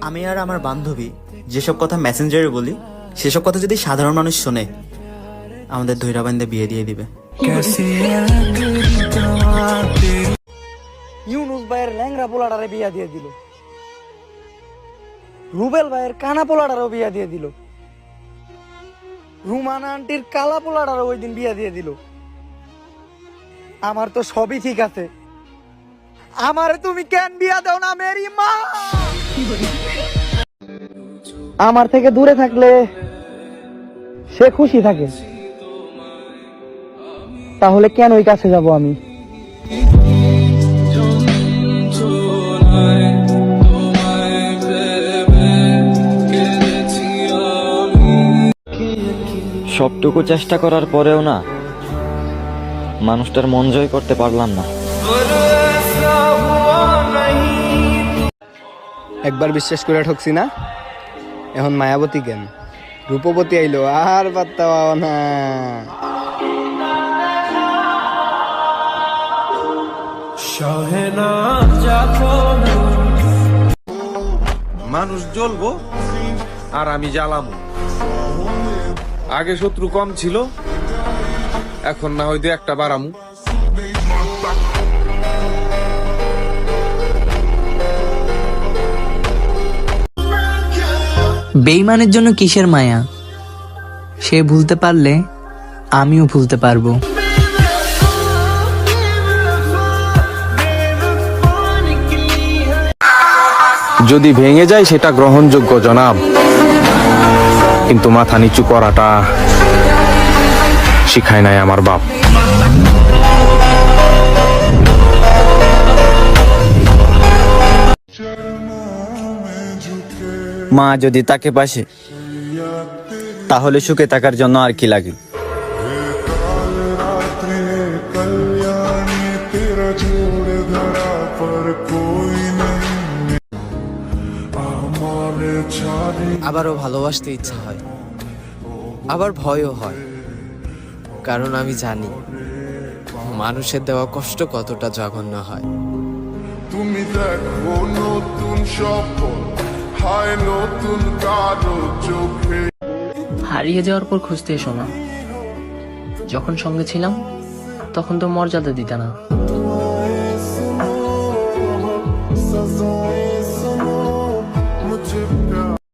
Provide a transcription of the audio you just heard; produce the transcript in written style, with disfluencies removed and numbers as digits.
আমি আর আমার বান্ধবী যেসব কথা মেসেঞ্জারে বলি সেসব কথা যদি সাধারণ মানুষ শোনে আমাদের ধৈর্য বান্ধে বিয়ে দিয়ে দিবে। ইউনুস ভাইয়ের ল্যাংরা পোলাটারে বিয়া দিয়ে দিল, রুবেল ভাইয়ের কানা পোলাটারও বিয়া দিয়ে দিল, রুমানা আন্টির কালা পোলাটারও ওই দিন বিয়া দিয়ে দিল। আমার তো সবই ঠিক আছে, আমারে তুমি কেন বিয়া দাও না মেরি মা? আমার থেকে দূরে থাকলে সে খুশি থাকে, তাহলে কেন ওই কাছে যাব আমি? সবটুকু চেষ্টা করার পরেও না মানুষটার মন জয় করতে পারলাম না। একবার বিশ্বাস করে ঠকছি না, এখন মায়াবতী কেন রূপবতী আইলো আর পাত্তা পাও না। মানুষ জ্বলবো আর আমি জ্বালামো। আগে শত্রু কম ছিল, এখন না হয়তো একটা বাড়ামু। বেঈমানের জন্য কিসের মায়া? সে ভুলতে পারলে আমিও ভুলতে পারবো। যদি ভেঙে যায় সেটা গ্রহণযোগ্য জনাব, কিন্তু মাথা নিচু করাটা শিখায় নাই আমার বাপ। মা যদি তাকে পাশে, তাহলে সুখে থাকার জন্য আর কি লাগে? আবারও ভালোবাসতে ইচ্ছা হয়, আবার ভয়ও হয়, কারণ আমি জানি মানুষের দেওয়া কষ্ট কতটা জঘন্য হয়। তুমি দেখো নতুন স্বপ্ন, হায় নতুন কারো চোখে। হারিয়ে যাওয়ার পর খুঁজতে এসো না, যখন সঙ্গে ছিলাম তখন তো মর্যাদা দিতে না।